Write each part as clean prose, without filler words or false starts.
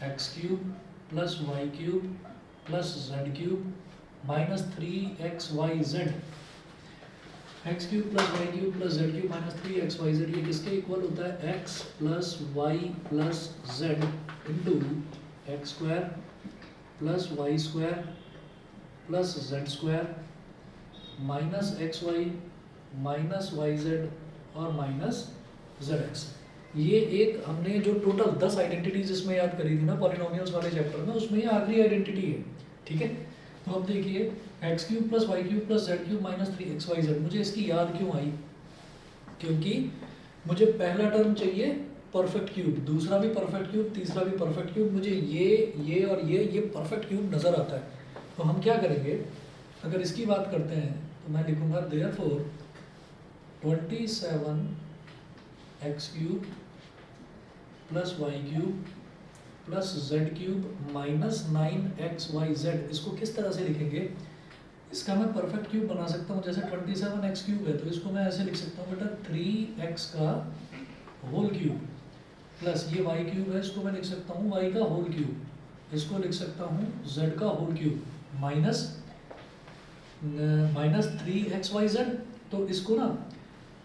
X cube plus y cube plus z cube minus 3xyz। X cube plus y cube plus z cube minus 3xyz ये किसके equal होता है? x plus y plus z into x square plus y square plus z square minus x y minus y z और minus z x. ये एक हमने जो total 10 identities इसमें याद करी थी ना पॉलिनोमियल्स वाले चैप्टर में, उसमें ये आखिरी आइडेंटिटी है। ठीक है, तो अब देखिए x cube plus y cube plus z cube minus 3xyz, मुझे इसकी याद क्यों आई? क्योंकि मुझे पहला टर्म चाहिए परफेक्ट क्यूब, दूसरा भी परफेक्ट क्यूब, तीसरा भी परफेक्ट क्यूब, मुझे ये और ये परफेक्ट क्यूब नज़र आता है। तो हम क्या करेंगे, अगर इसकी बात करते हैं तो मैं लिखूंगा therefore 27 x cube plus y cube plus z cube minus 9xyz। इसको किस तरह से लिखेंगे? इसका मैं परफेक्ट क्यूब बना सकता हूँ, जैसे 27 एक्स क्यूब है तो इसको मैं ऐसे लिख सकता हूँ बेटा 3x का होल क्यूब प्लस ये वाई क्यूब है, इसको मैं लिख सकता हूँ y का होल क्यूब, इसको लिख सकता हूँ z का होल क्यूब माइनस 3xyz। तो इसको ना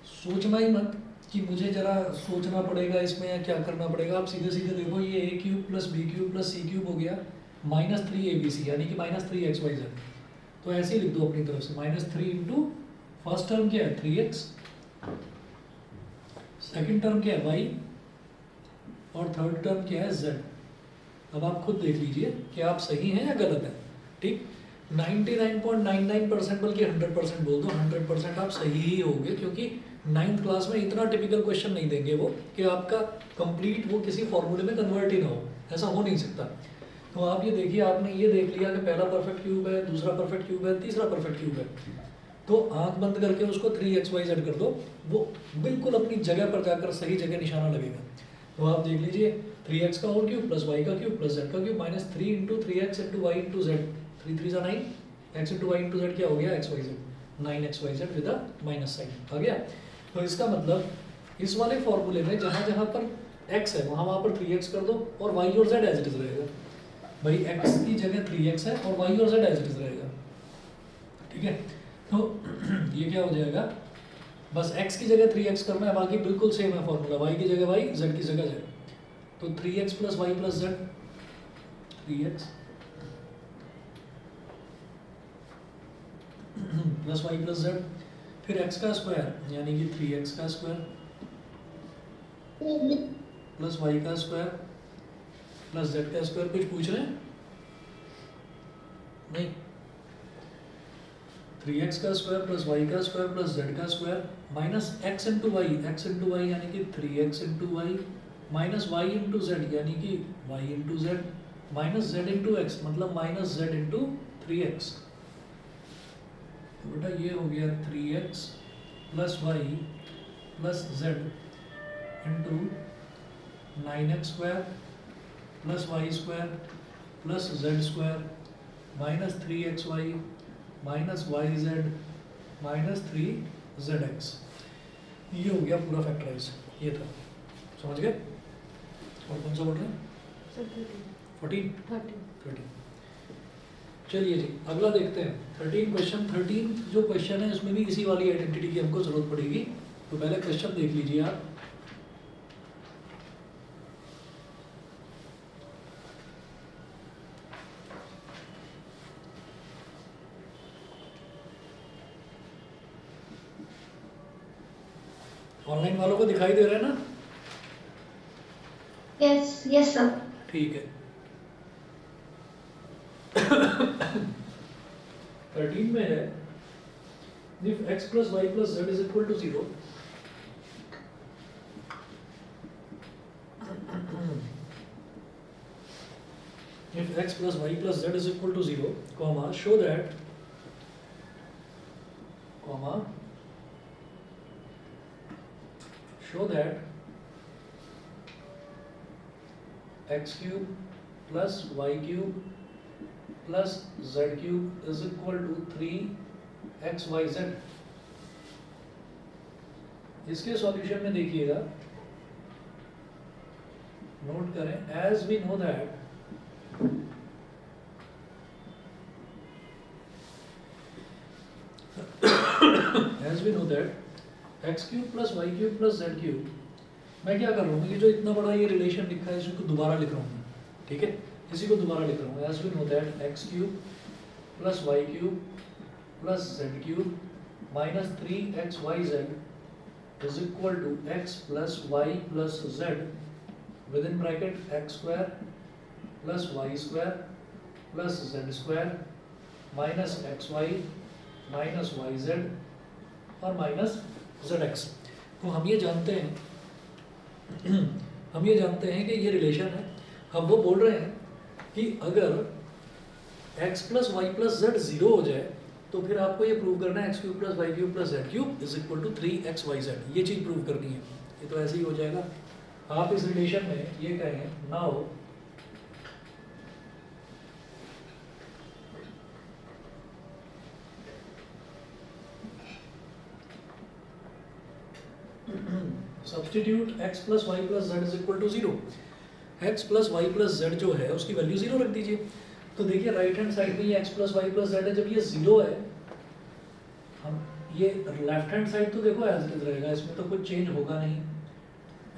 सोचना ही मत कि मुझे जरा सोचना पड़ेगा इसमें या क्या करना पड़ेगा। आप सीधे सीधे देखो, ये a cube plus b cube plus c cube हो गया माइनस 3abc यानी कि माइनस 3xyz। तो ऐसे ही लिख दो अपनी तरफ से माइनस 3 इंटू फर्स्ट टर्म क्या है 3x, सेकेंड टर्म क्या है y और थर्ड टर्म क्या है z। अब आप खुद देख लीजिए कि आप सही हैं या गलत हैं। ठीक, 99.99% बल्कि 100% बोल दो, 100% आप सही ही होंगे, क्योंकि 9th क्लास में इतना टिपिकल क्वेश्चन नहीं देंगे वो कि आपका कंप्लीट वो किसी फॉर्मूले में कन्वर्ट ही ना हो, ऐसा हो नहीं सकता। तो आप ये देखिए, आपने ये देख लिया कि पहला परफेक्ट क्यूब है, दूसरा परफेक्ट क्यूब है, तीसरा परफेक्ट क्यूब है, तो आंख बंद करके उसको 3xyz कर दो, वो बिल्कुल अपनी जगह पर जाकर सही जगह निशाना लगेगा। तो आप देख लीजिए 3x का होल क्यूब प्लस y का क्यूब प्लस z का cube minus 3 into 3x into Y into Z, 3 3 9, x into Y into Z क्या हो गया xyz, 9xyz with a minus sign आ गया। तो इसका मतलब इस वाले फॉर्मूले में जहाँ जहाँ पर x है वहाँ पर 3x कर दो और y और z एज इट इज रहेगा। भाई x की जगह 3x है और y और z एज इट इज रहेगा। ठीक है, तो ये क्या हो जाएगा, बस x की जगह 3x करना है, बाकी बिल्कुल सेम है फॉर्मूला, y की जगह y, z की जगह z। तो 3x plus y plus z, 3x plus y plus z, फिर x का स्क्वायर यानी कि 3x का स्क्वायर प्लस वाई का स्क्वायर प्लस जेड का स्क्वायर। कुछ पूछ रहे हैं? नहीं, 3x का स्क्वायर प्लस वाई का स्क्वायर प्लस जेड का square minus x into y यानी कि 3x into y minus y into z यानी कि y into z minus z into x मतलब माइनस z इंटू 3x। तो बेटा ये हो गया 3x plus y plus z into 9x square plus y square plus z square minus 3xy minus y z minus 3zx। ये हो गया पूरा फैक्टराइज, ये था, समझ गए? और कौन सा बोल रहे हैं? 14 चलिए जी अगला देखते हैं 13 क्वेश्चन। 13 जो क्वेश्चन है उसमें भी इसी वाली आइडेंटिटी की हमको जरूरत पड़ेगी। तो पहले क्वेश्चन देख लीजिए आप। ऑनलाइन वालों को दिखाई दे रहा है ना? Yes sir. ठीक है। 13 में है if x plus y plus z is equal to 0, if x plus y plus z is equal to 0, comma, show that, comma, show that x cube plus y cube plus z cube is equal to 3xyz। इसके solution में देखिएगा, note करें, as we know that we know that x cube plus y cube plus z cube, मैं क्या कर रहा हूँ, ये जो इतना बड़ा ये रिलेशन लिखा है इसको दोबारा लिख रहा हूँ, ठीक है, इसी को दोबारा लिख रहा हूँ। As we know that x cube plus y cube plus z cube minus 3xyz is equal to x plus y plus z with in bracket x square plus y square plus z square minus x y minus y z और minus z x. तो हम ये जानते हैं कि ये relation है। हम वो बोल रहे हैं कि अगर x plus y plus z zero हो जाए तो फिर आपको ये प्रूव करना है x cube plus y cube plus z cube is equal to 3xyz, ये चीज़ प्रूव करनी है। ये तो ऐसे ही हो जाएगा। आप इस रिलेशन में ये कहें now substitute x plus y plus z is equal to 0। X plus y plus z जो है उसकी वैल्यू 0 रख दीजिए। तो देखिए राइट हैंड साइड में ये x plus y plus z है, जब ये 0 है, हम ये लेफ्ट हैंड साइड तो देखो एज इट इज रहेगा, इसमें तो कुछ चेंज होगा नहीं।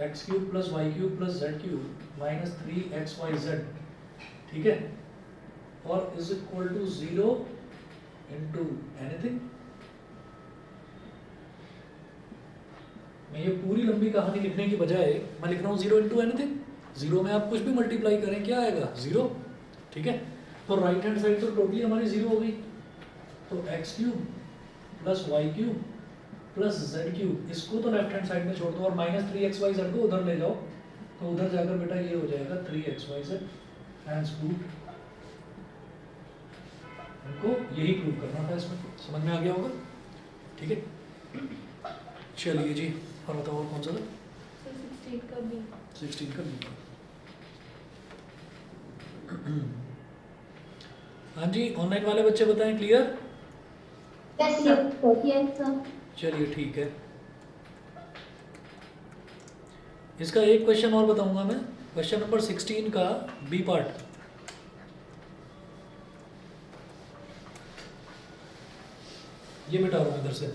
X cube plus y cube plus z cube minus 3xyz, ठीक है, और is equal to 0 into anything. मैं ये पूरी लंबी कहानी लिखने की बजाय मैं लिख रहा हूँ 0 इंटू एनीथिंग। 0 में आप कुछ भी मल्टीप्लाई करें क्या आएगा 0, ठीक है। तो राइट हैंड साइड तो टोटली हमारी 0 हो गई। तो x cube plus y cube plus z cube, इसको तो लेफ्ट हैंड साइड में छोड़ दो और माइनस 3xyz को उधर ले जाओ, तो उधर जाकर बेटा ये हो जाएगा 3xyz। Hands proved. हमको यही प्रूव करना था, इसमें समझ में आ गया होगा, ठीक है। चलिए जी, और बताओ और कौन सा था? 16 का बी। हाँ जी, ऑनलाइन वाले बच्चे बताएं क्लियर? Yes sir. चलिए ठीक है। इसका एक क्वेश्चन और बताऊंगा मैं, क्वेश्चन नंबर 16 का बी पार्ट। ये मिटा रहा हूं इधर से।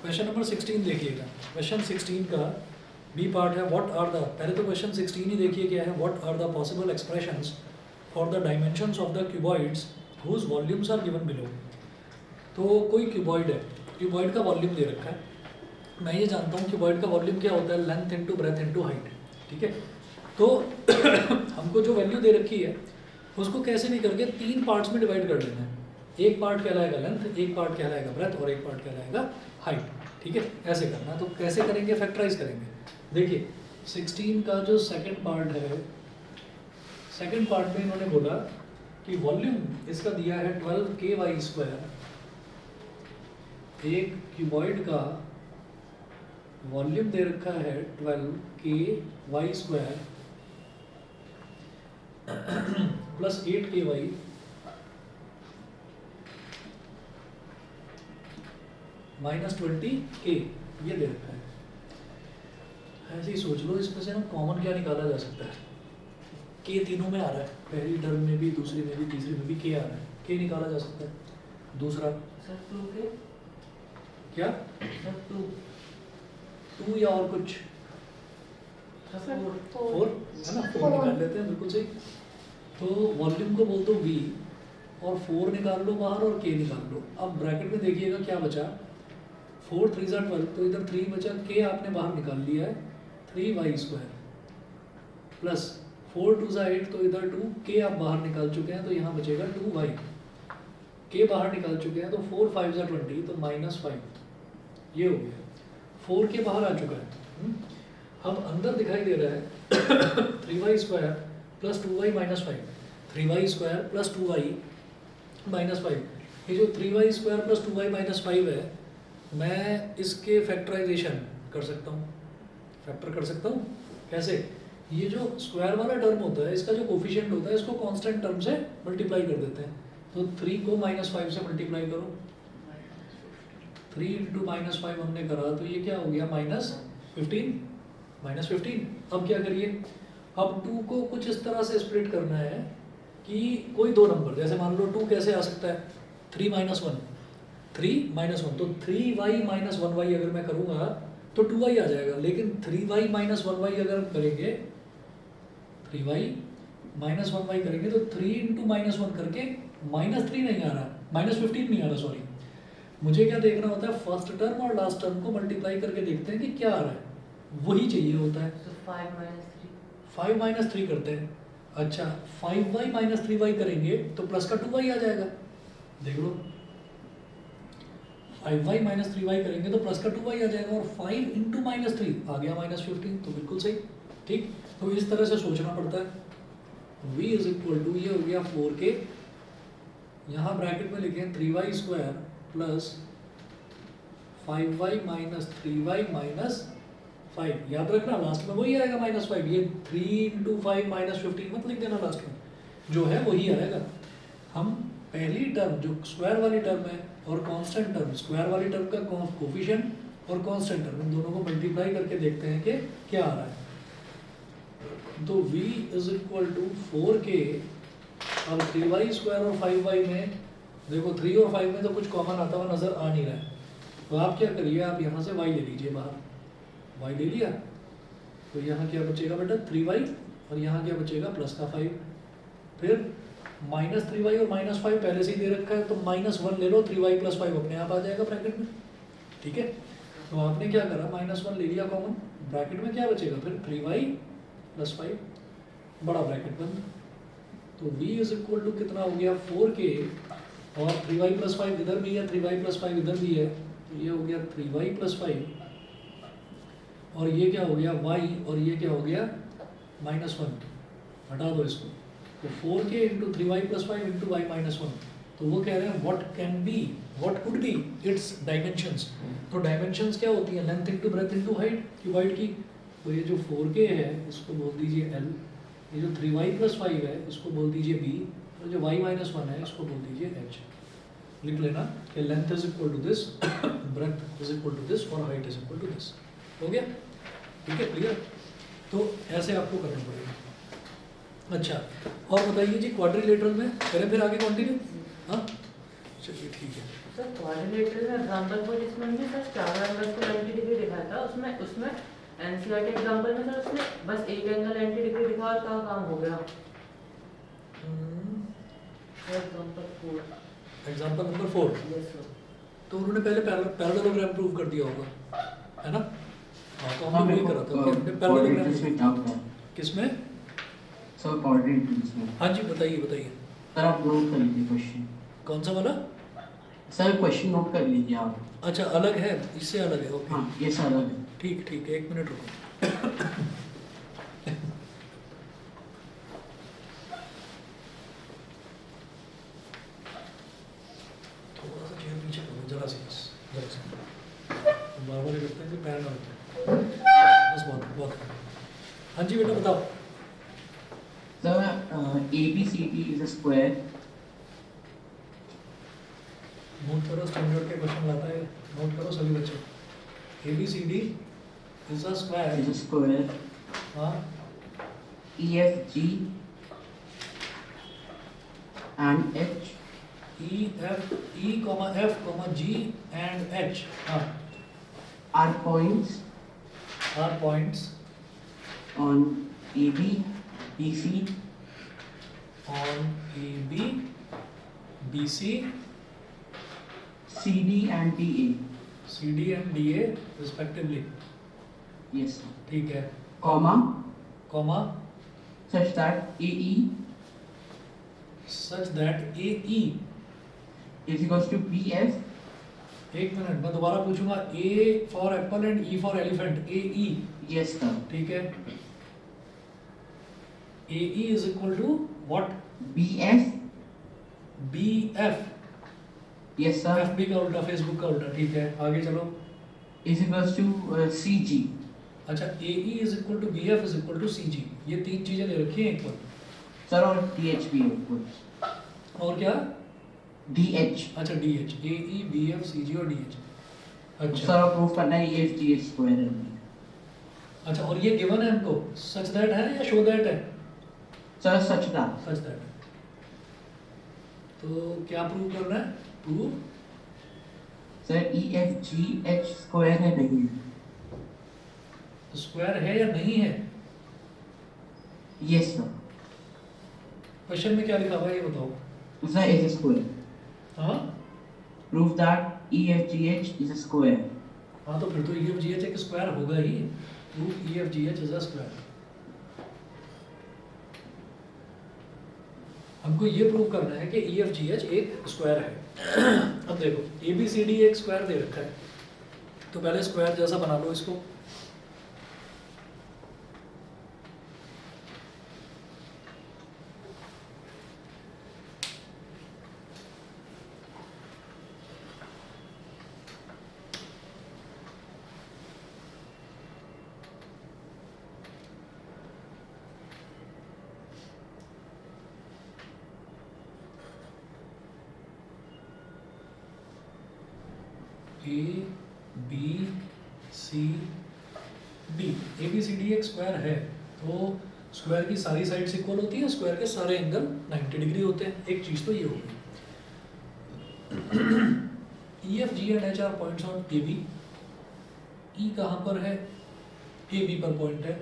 क्वेश्चन नंबर 16 देखिएगा। क्वेश्चन 16 का बी पार्ट है व्हाट आर द, पहले तो क्वेश्चन 16 ही देखिए क्या है। What are the possible expressions for the dimensions of the cuboids whose volumes are given below. तो कोई क्यूबॉइड है, क्यूबॉइड का वॉल्यूम दे रखा है। मैं ये जानता हूँ क्यूबॉइड का वॉल्यूम क्या होता है, length into breadth into height, ठीक है। तो हमको जो वैल्यू दे रखी है उसको कैसे भी करके 3 पार्ट्स में डिवाइड कर लेना है। एक पार्ट कहलाएगा लेंथ, एक पार्ट कहलाएगा ब्रेथ और एक पार्ट कहलाएगा हाइट, ठीक है। ऐसे करना। तो कैसे करेंगे, फैक्टराइज करेंगे। देखिए 16 का जो सेकंड पार्ट है, सेकंड पार्ट में इन्होंने बोला कि वॉल्यूम इसका दिया है 12ky²। एक क्यूबॉइड का वॉल्यूम दे रखा है 12ky² plus 8ky minus 20k, ये दे रखा है। ऐसे ही सोच लो, इसमें से ना कॉमन क्या निकाला जा सकता है। k तीनों में आ रहा है, पहली टर्म में भी, दूसरी में भी, तीसरी में भी k आ रहा है। k निकाला जा सकता है। दूसरा क्या 2 या और कुछ 4 है ना, 4 निकाल लेते हैं, बिल्कुल सही। तो वॉल्यूम को बोल दो v और 4 निकाल लो बाहर और k निकाल लो। अब ब्रैकेट में देखिएगा क्या बचा, 4 3 12, तो इधर 3 बचा, k आपने बाहर निकाल लिया है 3y² प्लस 4 2 8, तो इधर 2, k आप बाहर निकाल चुके हैं तो यहाँ बचेगा 2y, k बाहर निकाल चुके हैं तो 4 5 20, तो -5, ये हो गया। 4 के बाहर आ चुका है। अब अंदर दिखाई दे रहा है 3y² plus 2y minus 5, 3y² plus 2y minus 5। ये जो 3y square plus 2y minus 5 है, मैं इसके फैक्टराइजेशन कर सकता हूँ, फैक्टर कर सकता हूँ। कैसे? ये जो स्क्वायर वाला टर्म होता है, इसका जो कोफिशिएंट होता है, इसको कांस्टेंट टर्म से मल्टीप्लाई कर देते हैं। तो 3 को -5 से मल्टीप्लाई करो, 3 इंटू -5 हमने करा तो ये क्या हो गया -15, -15। अब क्या करिए, अब 2 को कुछ इस तरह से स्प्लिट करना है कि कोई दो नंबर, जैसे मान लो 2 कैसे आ सकता है, 3 - 1, 3 - 1, तो 3y - 1y अगर मैं करूँगा तो 2y आ जाएगा। लेकिन 3y - 1y अगर हम करेंगे, 3y - 1y करेंगे तो 3 इंटू -1 करके -3 नहीं आ रहा, -15 नहीं आ रहा, सॉरी। मुझे क्या देखना होता है, फर्स्ट टर्म और लास्ट टर्म को मल्टीप्लाई करके देखते हैं कि क्या आ रहा है, वही चाहिए होता है। तो 5 - 3 5 - 3 करते हैं। अच्छा, 5y - 3y करेंगे तो प्लस का 2y आ जाएगा, देख लो। 5y - 3y करेंगे तो प्लस का 2y आ जाएगा, और 5 इंटू -3 आ गया -15, तो बिल्कुल सही। ठीक, तो इस तरह से सोचना पड़ता है। v इज इक्वल टू, ये हो गया 4k, यहाँ ब्रैकेट में लिखें 3y square plus 5y - 3y - 5, याद रखना लास्ट में वही आएगा -5। ये 3 इंटू 5 -15 मत लिख देना, लास्ट में जो है वही आएगा। हम पहली टर्म जो स्क्वायर वाली टर्म है और कांस्टेंट टर्म, स्क्वायर वाली टर्म का कोफिशिएंट और कांस्टेंट टर्म, इन दोनों को मल्टीप्लाई करके देखते हैं कि क्या आ रहा है। तो v is equal to 4k, अब 3y स्क्वायर और 5y में देखो, 3 और 5 में तो कुछ कॉमन आता हुआ नजर आ नहीं रहा है, तो आप क्या करिए, आप यहाँ से y ले लीजिए बाहर, y ले लिया तो यहाँ क्या बचेगा बेटा 3y, और यहाँ क्या बचेगा प्लस का 5। फिर -3y और -5 पहले से ही दे रखा है, तो -1 ले लो, 3y + 5 अपने आप आ जाएगा ब्रैकेट में। ठीक है, तो आपने क्या करा, -1 ले लिया कॉमन, ब्रैकेट में क्या बचेगा फिर 3y + 5, बड़ा ब्रैकेट बंद। तो v इज इक्वल टू कितना हो गया 4k, और 3y + 5 इधर भी है, 3y + 5 इधर भी है, तो ये हो गया 3y + 5, और ये क्या हो गया y, और ये क्या हो गया -1, हटा दो इसको। तो 4k into 3y + 5 into y - 1, तो वो कह रहे हैं what could be it's dimensions. तो डायमेंशंस क्या होती हैं, length into breadth into height, cuboid की। तो ये जो 4k है इसको बोल दीजिए l, ये जो 3y + 5 है इसको बोल दीजिए b, और जो y - 1 है इसको बोल दीजिए h। लिख लेना कि length is equal to this, breadth is equal to this, और height is equal to this. हो गया, ठीक है, क्लियर। तो ऐसे आपको करना पड़ेगा। अच्छा, और बताइए जी, क्वाड्रिलेटरल में करें फिर आगे कंटिन्यू? हाँ, चलिए ठीक है। सर क्वाड्रिलेटरल में एग्जांपल को जिसमें हमने सर 4 एंगल्स को 90 डिग्री दिखाया था, उसमें एनसीईआरटी एग्जांपल में सर उसने बस एक एंगल 90 डिग्री दिखा और क्या काम हो गया। Example number 4, yes sir. तो उन्होंने पहले पैरेललोग्राम प्रूव कर दिया होगा, है ना? हाँ, तो हमने वही करा था कि हमने पैरेललोग्राम। किसमें? सर कोऑर्डिनेट्स में। हाँ जी, बताइए। सर आप नोट कर लीजिए क्वेश्चन। कौन सा वाला? सर क्वेश्चन नोट कर लीजिए आप। अच्छा, अलग है, इससे अलग है, ओके। हाँ, ये सर अलग है। ठीक है, 1 मिनट रुको। थोड़ा सा चेयर पीछे करो, जरा सी, बार बार करते हैं कि पैर ना होते, बस बहुत। हाँ जी बेटा, बताओ। Sir ABCD is a square. Note करो, स्टैंडर्ड के क्वेश्चन लाता है, नोट करो सभी बच्चे। ABCD is a square. हाँ, EFG and H F, G and H, हाँ, are points on AB, BC, on AB, BC, CD and DA. CD and DA respectively। Yes sir. ठीक है, Comma such such that AE AE, is equals to BF। एक minute, मैं दोबारा पूछूंगा, A for apple and E for elephant, AE, Yes sir। ठीक है। AE is equal to what? BF BF, Yes, sir. FB का उल्टा, Facebook का उल्टा, ठीक है, आगे चलो। Is equals to CG. अच्छा, AE is equal to BF is equal to CG, ये तीन चीजें ले रखी हैं एक पर। Sir, और DH भी है कुछ. और क्या? DH. अच्छा, DH, AE BF CG और DH। सर अच्छा और प्रूफ करना है EFGH स्क्वायर है. अच्छा, और ये गिवन है हमको, सच दैट है या शो दैट है? सर सच था. Such that. तो क्या प्रूव करना है? प्रूव सर EFGH स्क्वायर है नहीं. स्क्वायर है या नहीं है? Yes, sir. क्वेश्चन में क्या लिखा हुआ है ये बताओ। Sir is a square. हाँ Prove that EFGH is a square. हाँ, तो फिर तो EFGH एक स्क्वायर होगा ही। Prove EFGH is a square. हमको ये प्रूव करना है कि EFGH एक स्क्वायर है। अब देखो, ABCD एक स्क्वायर दे रखा है, तो पहले स्क्वायर जैसा बना लो इसको। ABCD, ABCD एक स्क्वायर है, तो स्क्वायर की सारी साइड्स इक्वल होती हैं, स्क्वायर के सारे एंगल 90 डिग्री होते हैं। एक चीज तो ये हो गई। EF G and H are points on AB। E कहाँ पर है? AB पर पॉइंट है।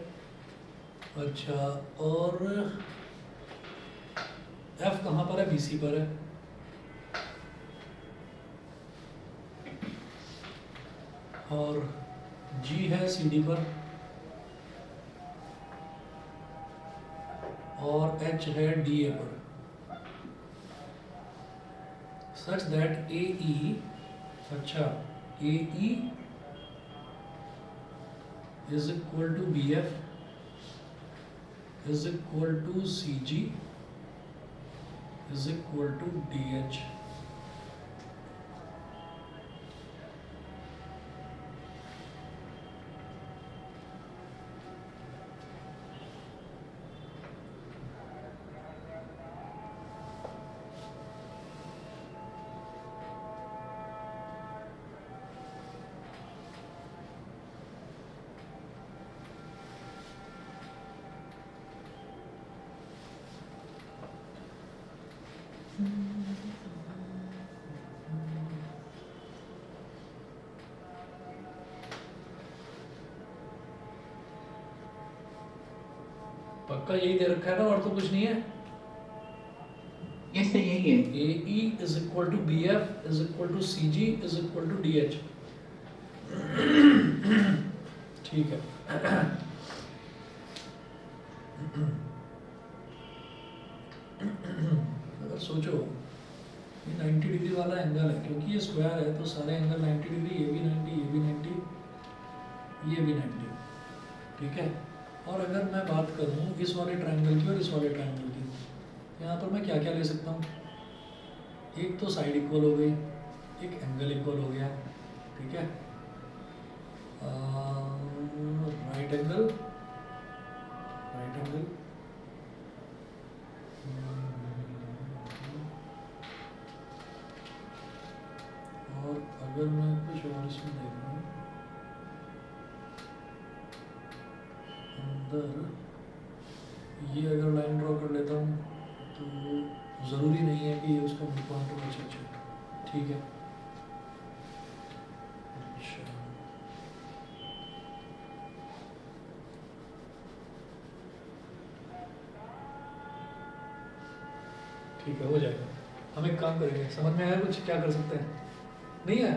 अच्छा, और F कहाँ पर है? BC पर है। और G है CD पर, और H है DA पर। सच दैट AE, अच्छा, AE is equal to BF is equal to CG is equal to DH। पक्का यही दे रखा है ना, और तो कुछ नहीं है? Yes, sir, यही है. AE is equal to BF is equal to CG is equal to DH। ठीक है। अगर सोचो, ये 90 डिग्री वाला एंगल है, क्योंकि ये स्क्वायर है तो सारे एंगल 90 डिग्री, ये भी 90, ये भी 90, ये भी 90, ठीक है। और अगर मैं बात करूँ इस वाले ट्रायंगल की और इस वाले ट्रायंगल की, यहाँ पर मैं क्या क्या ले सकता हूँ? एक तो साइड इक्वल हो गई, एक एंगल इक्वल हो गया, ठीक है। राइट एंगल, राइट एंगल, और अगर मैं कुछ और इसमें देखूँ, अंदर ये अगर लाइन ड्रॉ कर लेता हूँ तो ज़रूरी नहीं है कि ये उसका मिड पॉइंट हो। अच्छा, ठीक है। अच्छा, ठीक है, हो जाएगा। हम एक काम करेंगे, समझ में आया कुछ? क्या कर सकते हैं? नहीं है?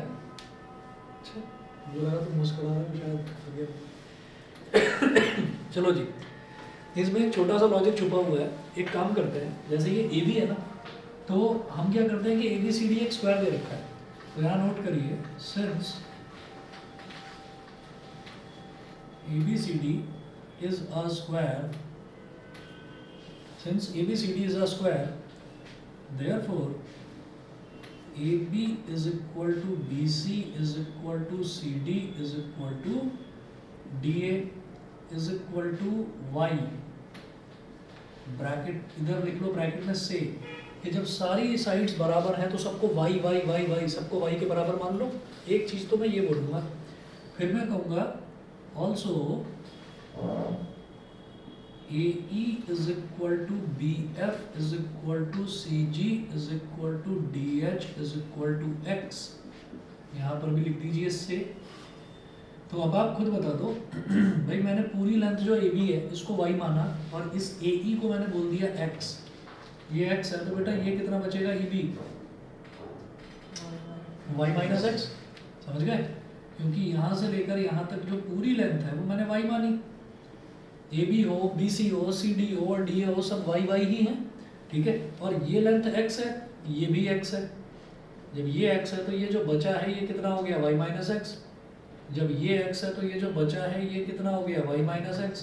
अच्छा, मुझे लगा तो मुस्कुरा रहा हूँ शायद। चलो जी, इसमें एक छोटा सा लॉजिक छुपा हुआ है। एक काम करते हैं, जैसे ये AB है ना, तो हम क्या करते हैं कि ABCD एक स्क्वायर दे रखा है, तो यहाँ नोट करिए, since ABCD is a square, since ABCD is a square, therefore a b is equal to b c is equal to c d is equal to d a is equal to y, bracket इधर लिख लो bracket में से, कि जब सारी sides बराबर हैं तो सबको वाई वाई वाई वाई सबको वाई के बराबर मान लो। एक चीज़ तो मैं ये बोलूँगा, फिर मैं कहूँगा also a E is equal to b f is equal to c g is equal to D H is equal to x, यहाँ पर भी लिख दीजिए इससे। तो अब आप खुद बता दो भाई, मैंने पूरी लेंथ जो ए बी है इसको वाई माना और इस ए ई को मैंने बोल दिया एक्स, ये एक्स है तो बेटा ये कितना बचेगा e b y minus x, समझ गए? क्योंकि यहाँ से लेकर यहाँ तक जो पूरी लेंथ है वो मैंने वाई मानी, ए बी हो बी सी हो सी डी हो और डी ए हो सब वाई वाई ही हैं, ठीक है। और ये लेंथ एक्स है, ये भी एक्स है, जब ये एक्स है तो ये जो बचा है ये कितना हो गया वाई माइनस एक्स, जब ये x है तो ये जो बचा है ये कितना हो गया y माइनस एक्स।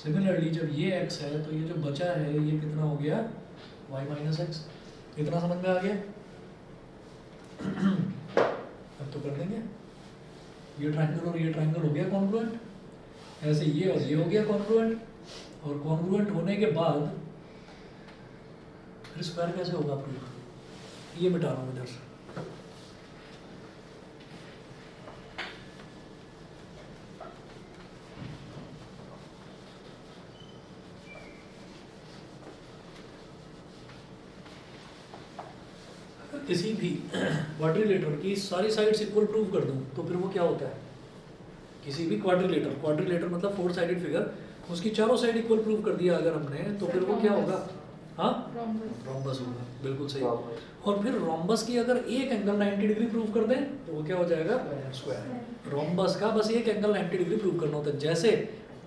सिमिलरली जब ये x है तो ये जो बचा है ये कितना हो गया y माइनस एक्स। इतना समझ में आ गया? अब तो कर देंगे, ये ट्रायंगल और ये ट्रायंगल हो गया कॉन्ग्रुएंट, ऐसे ये और ये हो गया कॉन्ग्रुएंट, और कॉन्ग्रुएंट होने के बाद फिर स्क्वायर कैसे होगा प्रूफ, ये मिटा रहा हूँ इधर से। किसी भी क्वाड्रिलेटर की सारी साइड्स इक्वल प्रूव कर दूं तो फिर वो क्या होता है, किसी भी क्वाड्रिलेटर मतलब फोर साइडेड फिगर, उसकी चारों साइड इक्वल प्रूव कर दिया अगर हमने तो फिर वो क्या होगा, हाँ रोम्बस होगा, बिल्कुल सही। और फिर रोम्बस की अगर एक एंगल 90 डिग्री प्रूव कर दें तो वो क्या हो जाएगा स्क्वायर। रोम्बस का बस एक एंगल 90 डिग्री प्रूव करना होता है, जैसे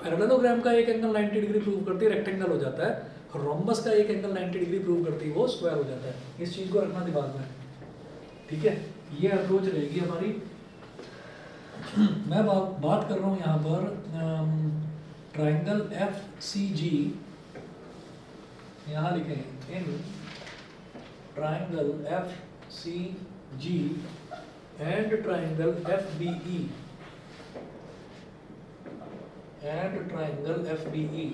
पैरेललोग्राम का एक एंगल 90 डिग्री प्रूव करती है रेक्टेंगल हो जाता है, रोम्बस का एक एंगल 90 डिग्री प्रूव करती है वो स्क्वायर हो जाता है। इस चीज़ को रखना दिमाग में, ठीक है। ये अप्रोच रहेगी हमारी। मैं बात कर रहा हूँ यहाँ पर ट्राइंगल एफ सी जी, यहाँ लिखेंगे in triangle f c g and triangle f B e and triangle f B e.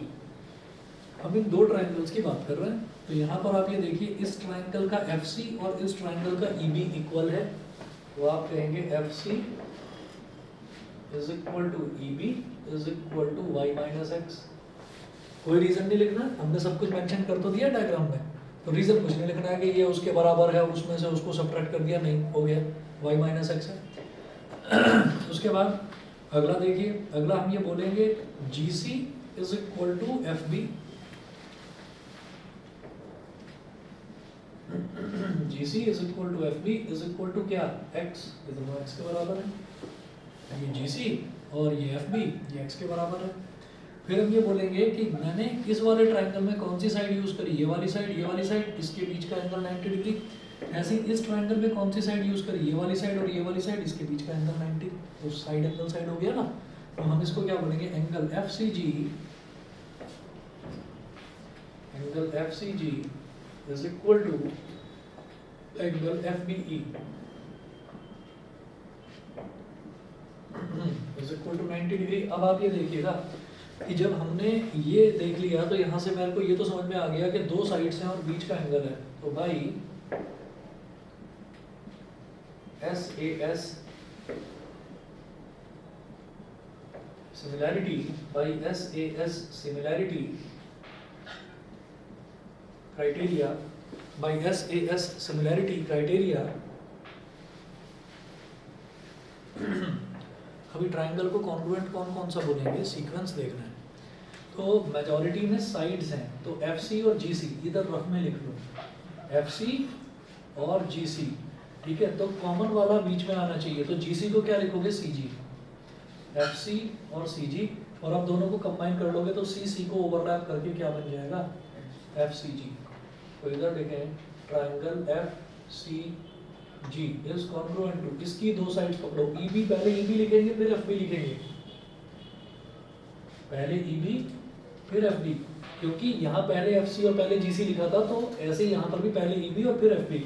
हम इन दो ट्राइंगल्स की बात कर रहे हैं, तो यहाँ पर आप ये देखिए इस ट्राइंगल का एफ सी और इस ट्राइंगल का ई बी इक्वल है, तो आप कहेंगे f c is equal to e b is equal to Y minus x. कोई रीजन नहीं लिखना, हमने सब कुछ मेंशन कर तो दिया डायग्राम में, तो रीजन कुछ नहीं लिखना है कि ये उसके बराबर है और उसमें से उसको सब्ट्रैक्ट कर दिया, नहीं हो गया वाई माइनस एक्स है। उसके बाद अगला देखिए, अगला हम ये बोलेंगे G C is equal to F B, G C is equal to F B is equal to क्या x, ये दोनों x के बराबर है, ये जी सी और ये एफ बी ये x के बराबर है। फिर हम ये बोलेंगे कि मैंने इस वाले ट्राइंगल में कौन सी साइड यूज करी, ये वाली साइड, इसके बीच का एंगल 90 डिग्री। ऐसे ही इस ट्राइंगल में कौन सी साइड यूज करी, ये वाली साइड और ये वाली साइड, इसके बीच का एंगल 90, तो साइड एंगल साइड हो गया ना। तो हम इसको क्या बोलेंगे, angle f c g, angle f c g is equal to angle F B E is equal to 90 degree. अब आप ये देखिएगा कि जब हमने ये देख लिया तो यहाँ से मेरे को ये तो समझ में आ गया कि दो साइड्स हैं और बीच का एंगल है, तो भाई S A S similarity by S A S similarity criteria by S A S similarity criteria. अभी ट्राइंगल को कॉन्ग्रुएंट कौन कौन सा बोलेंगे, सीक्वेंस देखना है। तो मेजॉरिटी में साइड्स हैं, तो एफ सी और जी सी इधर रफ में लिख लो, एफ सी और जी सी, ठीक है। तो कॉमन वाला बीच में आना चाहिए, तो जी सी को क्या लिखोगे, सी जी, एफ सी और सी जी, और आप दोनों को कंबाइन कर लोगे तो सी सी को ओवरलैप करके क्या बन जाएगा, एफ सी जी। तो इधर लिखें triangle f c g is congruent to, इसकी दो साइड्स पकड़ो, ई बी, पहले ई बी लिखेंगे फिर एफ बी लिखेंगे, पहले ई बी फिर एफ बी, क्योंकि यहाँ पहले एफ सी और पहले जी सी लिखा था, तो ऐसे ही यहाँ पर भी पहले ई बी और फिर एफ बी।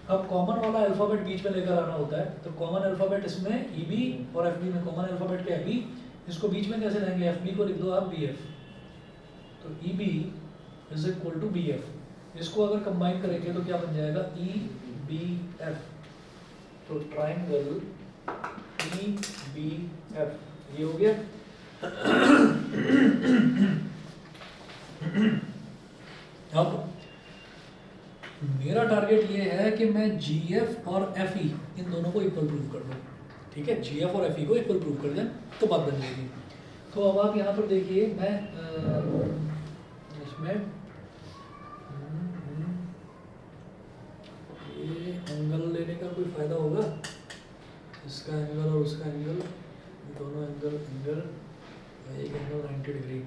अब कॉमन वाला अल्फाबेट बीच में लेकर आना होता है, तो कॉमन अल्फाबेट इसमें ई बी और एफ बी में कॉमन अल्फाबेट क्या है बी, इसको बीच में कैसे लेंगे, एफ बी को लिख दो आप बी एफ, तो e b is equal to b f, इसको अगर कंबाइन करेंगे तो क्या बन जाएगा ई बी एफ, तो ट्राइंगल ई बी एफ ये हो गया। अब मेरा टारगेट ये है कि मैं जी एफ और एफ ई इन दोनों को इक्वल प्रूव कर दूँ, ठीक है, जी एफ और एफ ई को इक्वल प्रूव कर दें तो बात बन जाएगी। तो अब आप यहाँ पर देखिए मैं इसमें ये एंगल लेने का कोई फ़ायदा होगा, इसका एंगल और उसका एंगल, दोनों एंगल एक एंगल 90 डिग्री।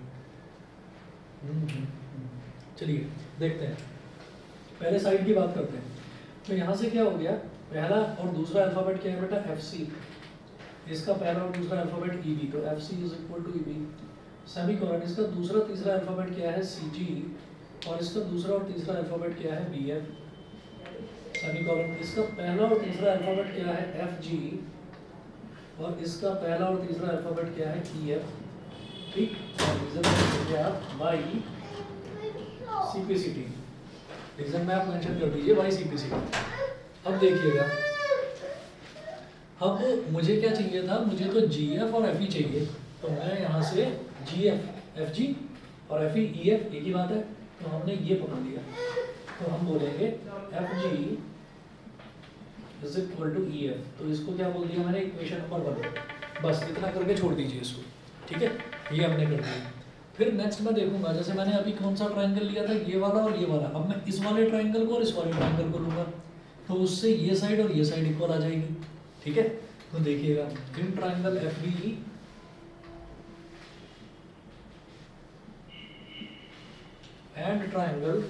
चलिए देखते हैं, पहले साइड की बात करते हैं। तो यहाँ से क्या हो गया, पहला और दूसरा अल्फ़ाबेट क्या है बेटा एफ सी, इसका पहला और दूसरा अल्फ़ाबेट ई बी, तो f c is equal to e b, semicolon, इसका दूसरा तीसरा अल्फ़ाबेट क्या है सी जी, और इसका दूसरा और तीसरा अल्फ़ाबेट क्या है बी एफ, सेमीकोलन, इसका पहला और तीसरा अल्फ़ाबेट क्या है एफ जी, और इसका पहला और तीसरा अल्फ़ाबेट क्या है ई एफ, ठीक, और रीजन में आप y c P C t, reason में आप मेंशन कर दीजिए y c P C t. अब देखिएगा, अब मुझे क्या चाहिए था, मुझे तो जी एफ और एफ ई चाहिए, तो मैं यहाँ से जी एफ एफ जी और एफ ई एफ एक ही बात है, तो हमने ये पकड़ लिया, तो हम बोलेंगे f ji is equal to e f, तो इसको क्या बोल दिया मैंने, इक्वेशन नंबर 1, बस इतना करके छोड़ दीजिए इसको, ठीक है, ये हमने कर दिया। फिर नेक्स्ट मैं देखूंगा, जैसे मैंने अभी कौन सा ट्रायंगल लिया था, ये वाला और ये वाला, अब मैं इस वाले ट्रायंगल को और इस वाले ट्रायंगल को लूंगा, तो उससे ये साइड और ये साइड इक्वल आ जाएगी, ठीक है। तो देखिएगा in triangle F b and triangle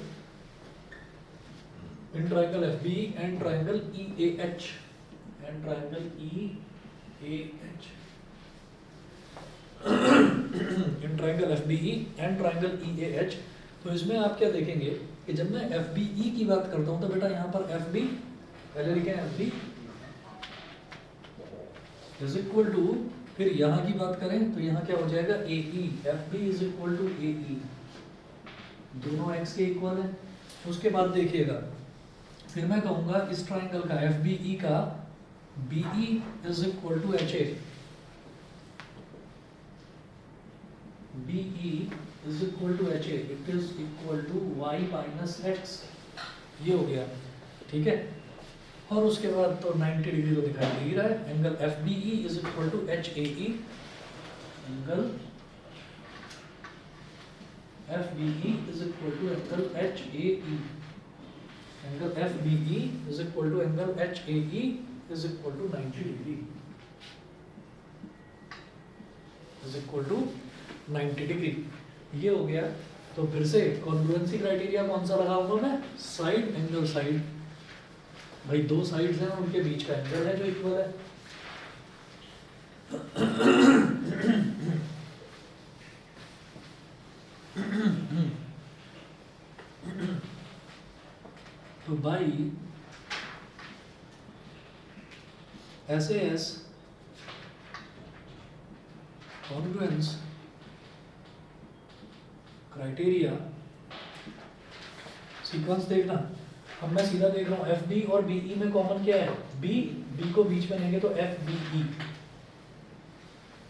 in triangle F b and triangle E A h and triangle E A h in triangle F B e and triangle E A H, तो इसमें आप क्या देखेंगे कि जब मैं एफ बी ई की बात करता हूं तो बेटा यहाँ पर एफ बी पहले लिखे f B is equal to, फिर यहाँ की बात करें तो यहाँ क्या हो जाएगा A E, F B is equal to A E, दोनों एक्स के इक्वल है। उसके बाद देखिएगा फिर मैं कहूँगा इस ट्राइंगल का एफ बी ई का B E is equal to H A, B E is equal to H A, it is equal to Y minus X, ये हो गया, ठीक है। और उसके बाद तो 90 डिग्री तो दिखाई दे ही रहा है, angle F B E is equal to H A E, angle F B E is equal to angle H A E, angle F B E is equal to angle H A E is equal to 90 degree, is equal to 90 degree, ये हो गया। तो फिर से congruency criteria कौन सा लगाऊंगा मैं, साइड एंगल साइड, भाई दो साइड्स हैं उनके बीच का एंगल है जो इक्वल है। तो भाई ऐसे एस कॉन्ग्रुएंस क्राइटेरिया सीक्वेंस देखना। अब मैं सीधा देख रहा हूँ एफ बी और बी ई में कॉमन क्या है, बी, बी को बीच में लेंगे तो F B E,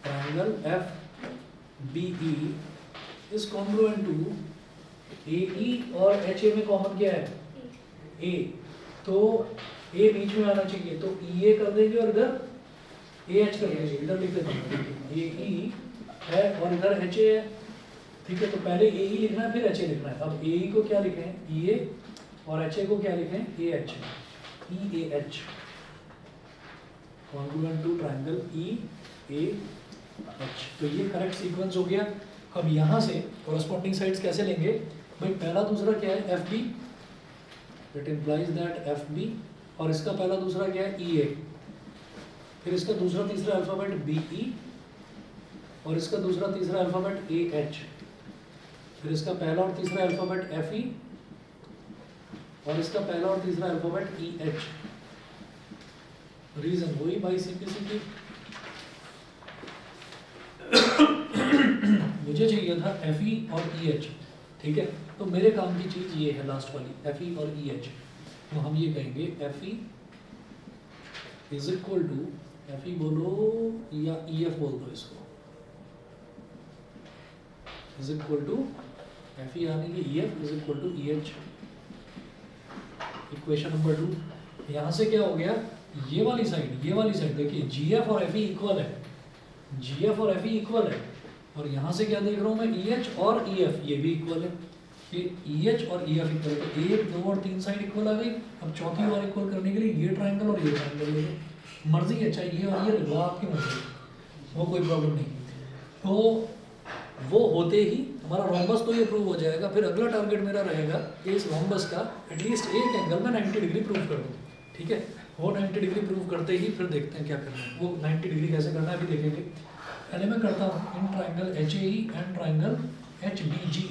triangle F B E is congruent to A E, और एच ए में कॉमन क्या है ए, तो ए बीच में आना चाहिए, तो ई ए कर देंगे और इधर ए एच कर देंगे, इधर लिख देते हैं ए ई है और इधर एच ए है, ठीक है। तो पहले ए ई लिखना है फिर एच ए लिखना है। अब ए ई को क्या लिखें ई ए, और एच ए को क्या लिखें A H, E A H, congruent to triangle E A H. तो ये करेक्ट सीक्वेंस हो गया। अब यहाँ से कॉरस्पॉन्डिंग साइड्स कैसे लेंगे भाई, पहला दूसरा क्या है F B, it implies that F B, और इसका पहला दूसरा क्या है ई ए, फिर इसका दूसरा तीसरा अल्फाबेट बी ई, और इसका दूसरा तीसरा अल्फाबेट ए एच, फिर इसका पहला और तीसरा अल्फाबेट एफ ई, और इसका पहला और तीसरा अल्फाबेट ई एच। रीजन वही बाई सिंप्लिसिटी, मुझे चाहिए था एफ ई और ई एच, ठीक है। तो मेरे काम की चीज ये है लास्ट वाली, एफ ई और ई एच। तो हम ये कहेंगे F E is equal to, F E बोलो या ई एफ बोल दो इसको, is equal to F E आने की E F is equal to E H. Equation number 2, यहाँ से क्या हो गया, ये वाली साइड देखिए जी एफ और एफ ई इक्वल है, जी एफ और एफ ई इक्वल है, और यहाँ से क्या देख रहा हूँ मैं, ई एच और ई एफ ये भी इक्वल है, कि ई एच और ई एफ इक्वल है। तो 1, 2 और 3 साइड इक्वल आ गई। अब चौथी और इक्वल करने के लिए ये ट्राइंगल और ये ट्राइंगल ले लो, मर्जी है चाहे ये और ये ले लो, आपकी मर्जी, वो कोई प्रॉब्लम नहीं। तो वो होते ही हमारा रोम्बस तो ये प्रूव हो जाएगा। फिर अगला टारगेट मेरा रहेगा कि इस रोम्बस का एटलीस्ट एक एंगल में 90 डिग्री प्रूव कर दूँ, ठीक है। वो 90 डिग्री प्रूव करते ही फिर देखते हैं क्या करना है। वो 90 डिग्री कैसे करना है अभी देखेंगे। पहले मैं करता हूँ in triangle H A E and triangle H D ji,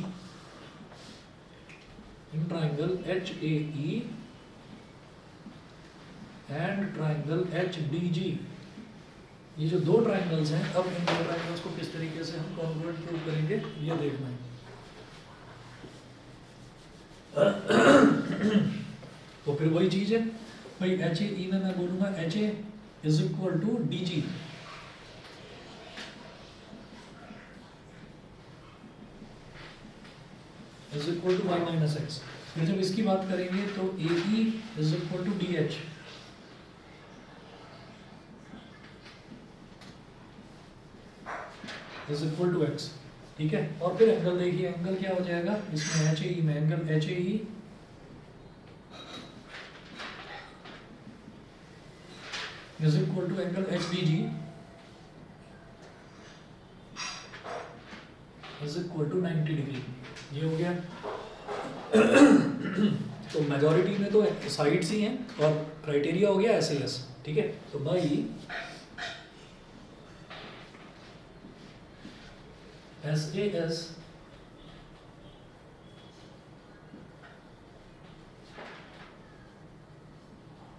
in triangle H A E and triangle H D जी। ये जो दो ट्राइंगल्स हैं, अब इन दो ट्राइंगल्स को किस तरीके से हम कॉन्वर्ट प्रूव करेंगे ये देखना है। तो फिर वही चीज है भाई, एच ए ई में मैं बोलूंगा H A is equal to D G, is equal to Y minus X. फिर जब इसकी बात करेंगे तो A E is equal to D H, is equal to X, ठीक है। और फिर एंगल देखिए, एंगल क्या हो जाएगा इसमें एच ए ई में, angle H A E is equal to angle H D G is equal to 90 degree. ये हो गया। तो मेजॉरिटी में तो साइड्स ही हैं और क्राइटेरिया हो गया एस ए एस, ठीक है। तो भाई S A S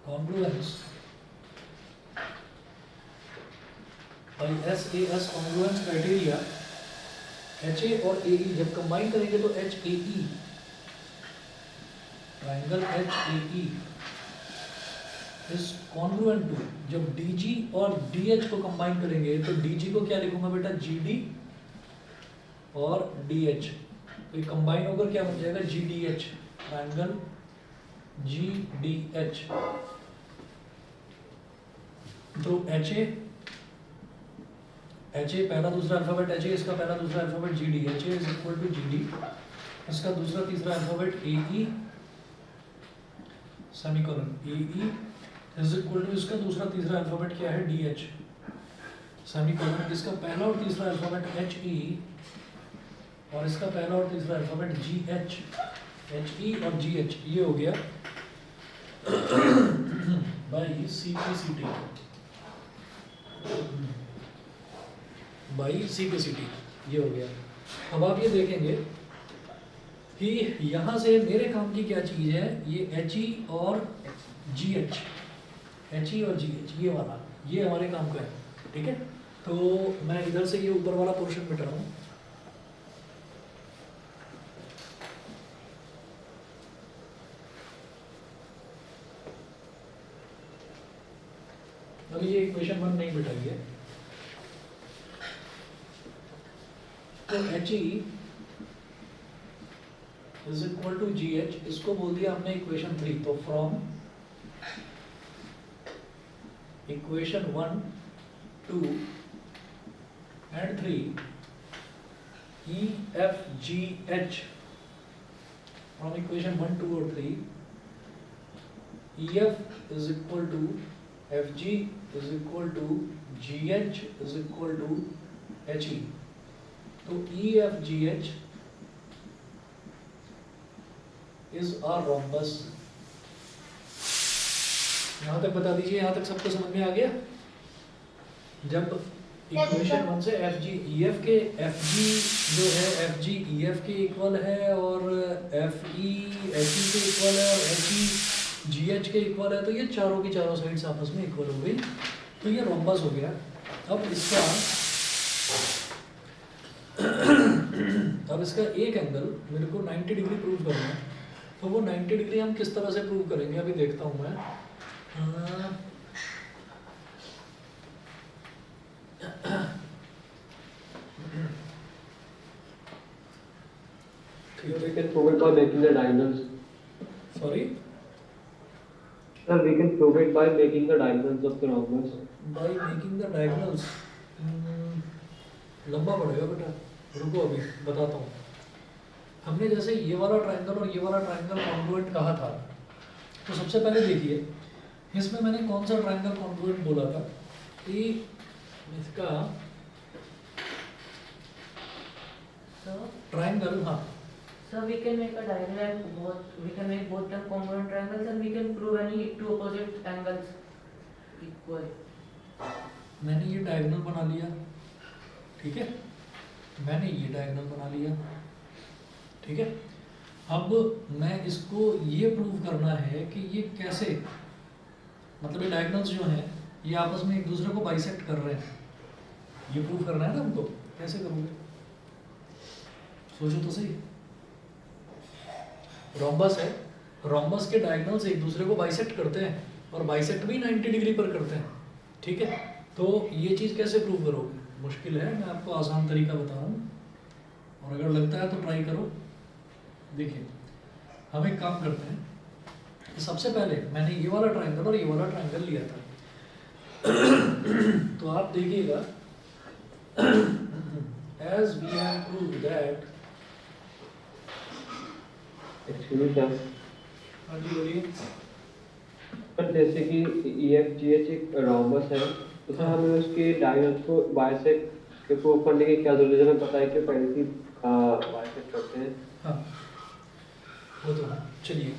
congruence by S A S congruence criteria, H A और ए ई जब कंबाइन करेंगे तो H A E, triangle H A E is congruent to, जब डी जी और डी एच को कंबाइन करेंगे तो डी जी को क्या लिखूंगा बेटा, जी डी और डी एच, तो ये कंबाइन होकर क्या बन जाएगा, G D H, triangle G D H. तो एच ए पहला दूसरा अल्फाबेट एच ए, इसका पहला दूसरा alphabet G D, H A is equal to G D, इसका दूसरा तीसरा alphabet A E semicolon, A E is equal to इसका दूसरा तीसरा अल्फाबेट क्या है, डी एच सेमीकोलन, इसका पहला और तीसरा अल्फाबेट एच ई और इसका पहला और तीसरा alphabet G H, H E और जी एच। ये हो गया by C P C T, by C P C T, ये हो गया। अब आप ये देखेंगे कि यहाँ से मेरे काम की क्या चीज़ है, ये एच ई और जी एच, एच ई और जी एच, ये वाला ये हमारे काम का है, ठीक है। तो मैं इधर से ये ऊपर वाला पोर्शन मिटा रहा हूँ। अभी ये इक्वेशन 1 नहीं बिठाई है। तो H E is equal to G H, इसको बोल दिया हमने इक्वेशन 3। तो from equation 1, 2 and 3 E F G H, from equation 1, 2 और 3 E F is equal to F ji is equal to G H is equal to H E. तो E F G H is are rhombus. यहां तक बता दीजिए, यहां तक सबको समझ में आ गया। जब Yes, इक्वेशन sir. 1 से एफ जी ई एफ के एफ जी जो है एफ जी ई एफ के इक्वल है और एफ ई एच ई के इक्वल है और एच ई जी एच के इक्वल है, तो ये चारों की चारों साइड्स आपस में इक्वल हो गई, तो ये रोम्बस हो गया। अब इसका अब इसका एक एंगल मेरे को 90 डिग्री प्रूव करना है, तो वो 90 डिग्री हम किस तरह से प्रूव करेंगे अभी देखता हूँ मैं। Here we can prove it by making the diagonals. Sorry, Sir, we can prove it by making the diagonals of the rhombus. By making the diagonals. लंबा पड़ेगा बेटा, रुको अभी बताता हूँ। हमने जैसे ये वाला ट्रायंगल और ये वाला ट्रायंगल कॉन्ग्रुएंट कहा था, तो सबसे पहले देखिए इसमें मैंने कौन सा ट्रायंगल कॉन्ग्रुएंट बोला था कि इसका So, ट्रायंगल, हाँ so we can make a diagram. We can make both them congruent triangles, and we can prove any two opposite angles equal. मैंने ये डायगोनल बना लिया, ठीक है, मैंने ये डायगोनल बना लिया, ठीक है। अब मैं इसको ये प्रूव करना है कि ये कैसे, मतलब ये डायगोनल्स जो हैं ये आपस में एक दूसरे को बाइसेक्ट कर रहे हैं, ये प्रूव करना है ना हमको। कैसे करोगे, सोचो तो सही। रोम्बस है, रोम्बस के डायगोनल्स एक दूसरे को बाइसेक्ट करते हैं और बाइसेक्ट भी 90 डिग्री पर करते हैं, ठीक है। तो ये चीज़ कैसे प्रूव करोगे, मुश्किल है, मैं आपको आसान तरीका बता रहा हूँ, और अगर लगता है तो ट्राई करो। देखिए हम एक काम करते हैं कि सबसे पहले मैंने ये वाला ट्रायंगल और ये वाला ट्रायंगल लिया था, तो आप देखिएगा as we have proved that, Excuse me, sir. हाँ जी बोलिए। पर जैसे कि EFGH एक रोम्बस है, तो सर हमें उसके डायगोनल्स को बाइसेक्ट के प्रूव करने की क्या जरूरत है? हमें पता है कि पहले ही बाइसेक्ट करते हैं। हाँ वो तो है। चलिए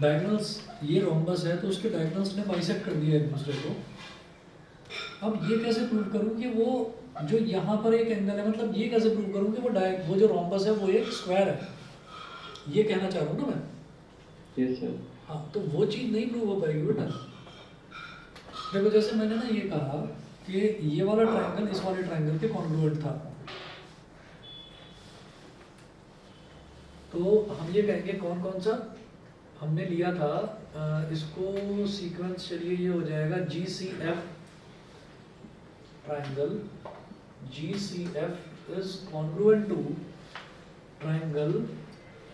डायगोनल्स, ये रोम्बस है तो उसके डायगोनल्स ने बाइसेक्ट कर दिया एक दूसरे को। अब ये कैसे प्रूव करूँ कि वो जो यहाँ पर एक एंगल है, मतलब ये कैसे प्रूव करूँ कि वो जो रोम्बस है वो एक स्क्वायर है, ये कहना चाह रहा हूँ ना मैं। Yes sir. हाँ तो वो चीज़ नहीं प्रूव हो पाएगी बेटा। देखो जैसे मैंने ना ये कहा कि ये वाला ट्रायंगल इस वाले ट्रायंगल के कॉन्ग्रुएंट था, तो हम ये कहेंगे कौन कौन सा हमने लिया था, इसको सीक्वेंस, चलिए ये हो जाएगा GCF triangle, GCF is congruent to triangle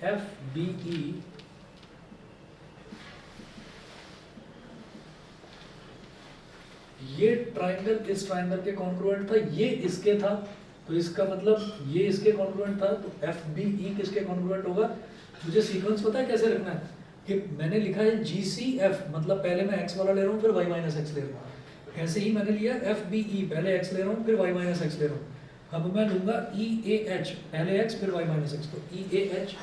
FBE ये ट्रायंगल इस ट्रायंगल के कॉन्ग्रुएंट था, ये इसके था, तो इसका मतलब ये इसके कॉन्ग्रुएंट था, तो FBE किसके कॉन्ग्रुएंट होगा। मुझे सीक्वेंस पता है कैसे रखना है, कि मैंने लिखा है GCF, मतलब पहले मैं x वाला ले रहा हूँ फिर y माइनस एक्स ले रहा हूँ, ऐसे ही मैंने लिया FBE, पहले x ले रहा हूँ फिर y माइनस एक्स ले रहा हूँ। अब मैं लूंगा EAH, पहले x फिर y माइनस एक्स, तो EAH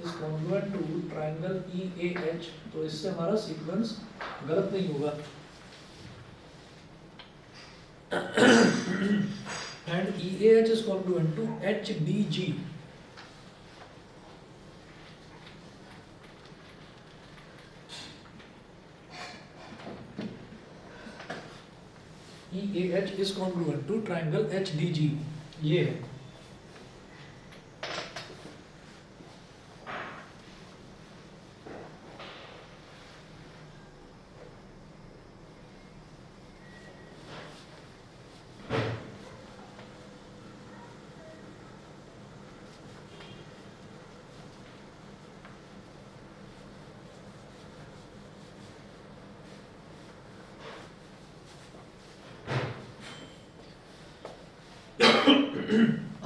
is congruent to triangle EAH, तो इससे हमारा सीक्वेंस गलत नहीं होगा। And EAH is congruent to HBG, EAH is congruent to triangle HDG, ये है।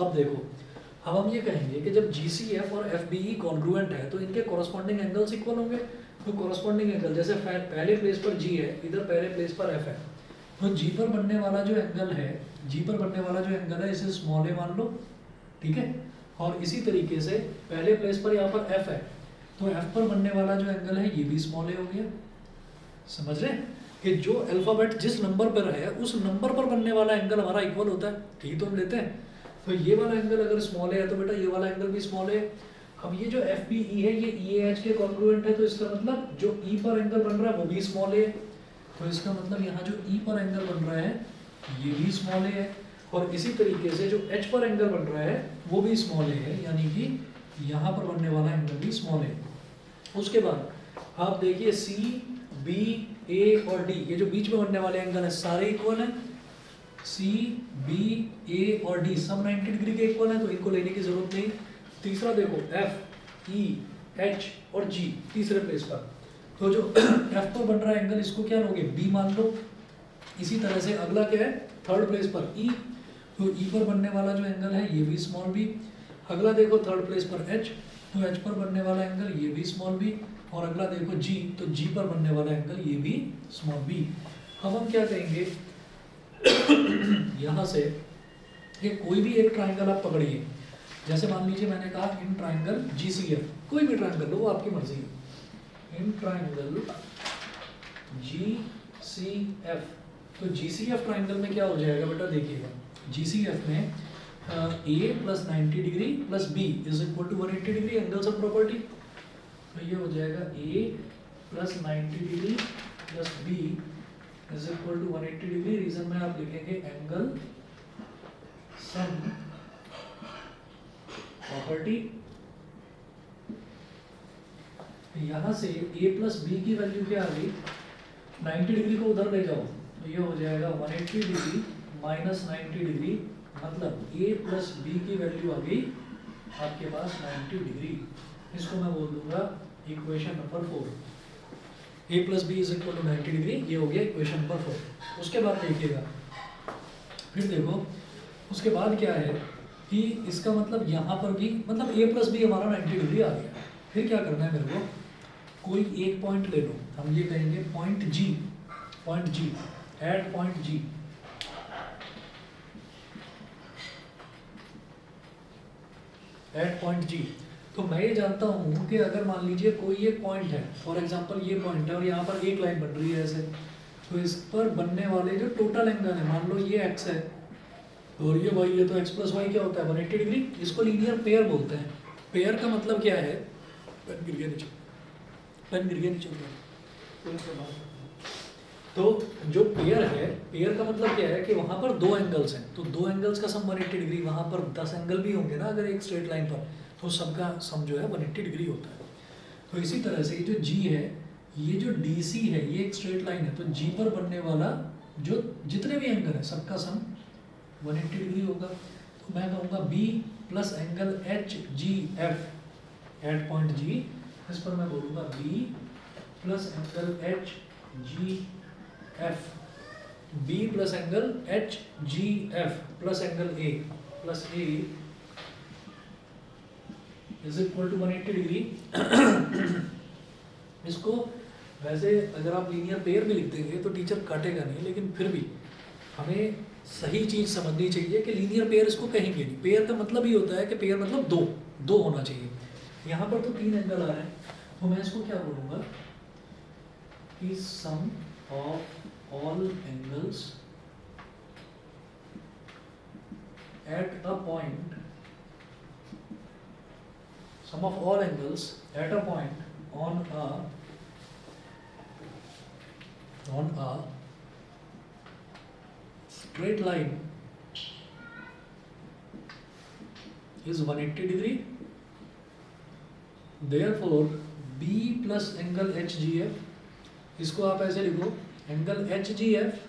अब देखो, अब हम ये कहेंगे कि जब GCF और FBE कॉन्ग्रुएंट है तो इनके कॉरस्पॉन्डिंग एंगल्स इक्वल होंगे। तो कॉरस्पॉन्डिंग एंगल जैसे पहले प्लेस पर G है, इधर पहले प्लेस पर F है, तो G पर बनने वाला जो एंगल है, G पर बनने वाला जो एंगल है इसे स्मॉल a मान लो, ठीक है। और इसी तरीके से पहले प्लेस पर यहाँ पर F है, तो F पर बनने वाला जो एंगल है ये भी स्मॉल a हो गया, समझ रहे हैं। कि जो अल्फ़ाबेट जिस नंबर पर है उस नंबर पर बनने वाला एंगल हमारा इक्वल होता है, ठीक तो हम लेते हैं। तो ये वाला एंगल अगर स्मॉल है तो बेटा ये वाला एंगल भी स्मॉल है। अब ये जो एफ बी ई है ये ई ए एच के कॉन्ग्रुएंट है, तो इसका मतलब जो ई पर एंगल बन रहा है वो भी स्मॉल है। तो इसका मतलब यहाँ जो ई पर एंगल बन रहा है ये भी स्मॉल है, और इसी तरीके से जो एच पर एंगल बन रहा है वो भी स्मॉल है, यानी कि यहाँ पर बनने वाला एंगल भी स्मॉल है। उसके बाद आप देखिए सी बी ए और डी, ये जो बीच में बनने वाले एंगल है सारे इक्वल हैं। सी बी ए और डी सब 90 डिग्री के इक्वल हैं, तो इनको लेने की जरूरत नहीं। तीसरा देखो एफ ई एच और जी तीसरे प्लेस पर, तो जो एफ पर बन रहा है एंगल इसको क्या लोगे, बी मान लो। इसी तरह से अगला क्या है, थर्ड प्लेस पर ई, तो ई पर बनने वाला जो एंगल है ये भी स्मॉल बी। अगला देखो थर्ड प्लेस पर एच, तो एच पर बनने वाला एंगल ये भी स्मॉल बी। और अगला देखो जी, तो जी पर बनने वाला एंगल ये भी स्मॉल बी। अब हम क्या कहेंगे यहाँ से कि कोई भी एक ट्राइंगल आप पकड़िए, जैसे मान लीजिए मैंने कहा in triangle ji C F, कोई भी ट्राइंगल लो वो आपकी मर्जी है। In triangle ji C F, तो जी सी एफ ट्राइंगल में क्या हो जाएगा बेटा, देखिएगा जी सी एफ में A plus 90 degree plus B is equal to 180 degree angles of property. तो ये हो जाएगा A plus 90 degree plus B is equal to 180 degree. Reason में आप लिखेंगे एंगल सम प्रॉपर्टी। यहाँ से a प्लस बी की वैल्यू क्या आ गई, 90 डिग्री को उधर ले जाओ तो ये हो जाएगा 180 डिग्री माइनस 90 डिग्री, मतलब a प्लस बी की वैल्यू आ गई आपके पास 90 डिग्री। इसको मैं बोल दूंगा equation number 4। a plus B is equal to 90 degree, ये हो गया इक्वेशन नंबर 4। उसके बाद देखिएगा, फिर देखो उसके बाद क्या है कि इसका मतलब यहाँ पर भी मतलब a प्लस बी हमारा 90 डिग्री आ गया। फिर क्या करना है मेरे को, कोई एक पॉइंट ले लो, हम ये कहेंगे पॉइंट जी, एट पॉइंट जी। एट पॉइंट जी, तो मैं ये जानता हूँ कि अगर मान लीजिए कोई एक पॉइंट है, फॉर एग्जांपल ये पॉइंट है और यहाँ पर एक लाइन बन रही है ऐसे, तो इस पर बनने वाले जो टोटल एंगल है, मान लो ये x है और ये y है, तो x प्लस वाई क्या होता है 180 डिग्री। इसको लीनियर पेयर बोलते हैं। पेयर का मतलब क्या है, पेन गिर गया नीचे, पेन गिर गया नीचे। तो जो पेयर है, पेयर का मतलब क्या है कि वहाँ पर दो एंगल्स हैं, तो दो एंगल्स का सम 180 डिग्री, वहाँ पर 10 एंगल भी होंगे ना अगर एक स्ट्रेट लाइन पर, तो सबका सम जो है 180 डिग्री होता है। तो इसी तरह से ये जो जी है, ये जो डी सी है, ये एक स्ट्रेट लाइन है, तो जी पर बनने वाला जो जितने भी एंगल है सबका सम 180 डिग्री होगा। तो मैं कहूँगा B plus angle H G F at point G, इस पर मैं बोलूँगा B plus angle H G F, B plus angle H G F plus angle A plus A is equal to 180 degree. इसको वैसे अगर आप लीनियर पेयर भी लिख देंगे तो टीचर काटेगा नहीं, लेकिन फिर भी हमें सही चीज़ समझनी चाहिए कि लीनियर पेयर इसको कहेंगे नहीं। पेयर का मतलब ही होता है कि पेयर मतलब दो दो होना चाहिए। यहाँ पर तो तीन एंगल आ रहे हैं, तो मैं इसको क्या बोलूँगा कि sum of all angles at a point, sum of all angles at a point on a straight line is 180 degree. Therefore B plus angle HGF, इसको आप ऐसे लिखो angle HGF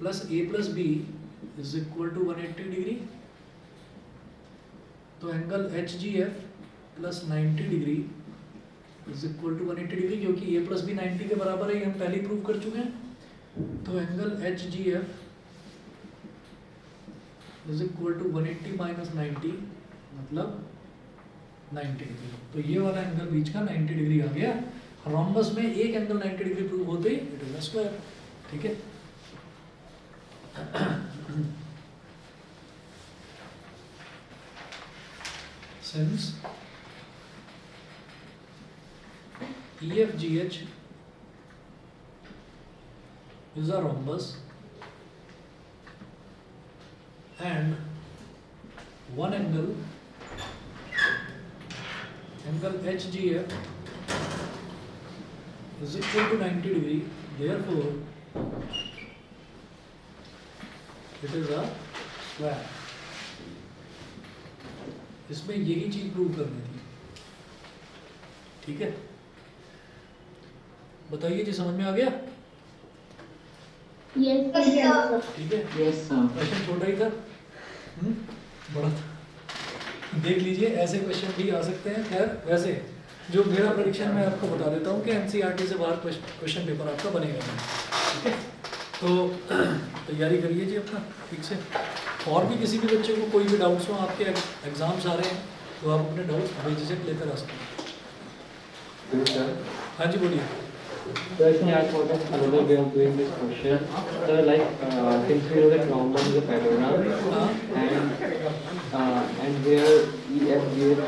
plus A plus B is equal to 180 degree. तो angle H G F plus 90 degree is equal to 180 degree, क्योंकि A plus B 90 के बराबर है, ये हम पहले ही प्रूव कर चुके हैं। तो angle H G F is equal to 180 minus 90 मतलब 90 डिग्री। तो ये वाला एंगल बीच का 90 डिग्री आ गया। रोम्बस में एक एंगल 90 डिग्री प्रूव होते ही इट इज अ स्क्वायर, ठीक है। Since EFGH is a rhombus and one angle HGF is equal to 90 degree, therefore it is a square. इसमें यही चीज प्रूव करनी थी, ठीक है? बताइए जी, समझ में आ गया? Yes, sir. ठीक है, Yes, sir. क्वेश्चन छोटा ही था, बड़ा था। देख लीजिए, ऐसे क्वेश्चन भी आ सकते हैं। खैर वैसे जो मेरा प्रेडिक्शन मैं आपको बता देता हूँ कि एनसीईआरटी से बाहर क्वेश्चन पेपर आपका बनेगा नहीं, ठीक है? तो तैयारी करिए जी अपना ठीक से। और भी किसी भी बच्चे को कोई भी डाउट्स हो, आपके एग्जाम्स आ रहे हैं, तो आप अपने डाउट्स बेझिझक लेकर आ सकते हैं। Sir. हाँ जी बोलिए। So actually, I thought of another way of doing this question. So like, since we know that rhombus is a parallelogram, हाँ and where EFGH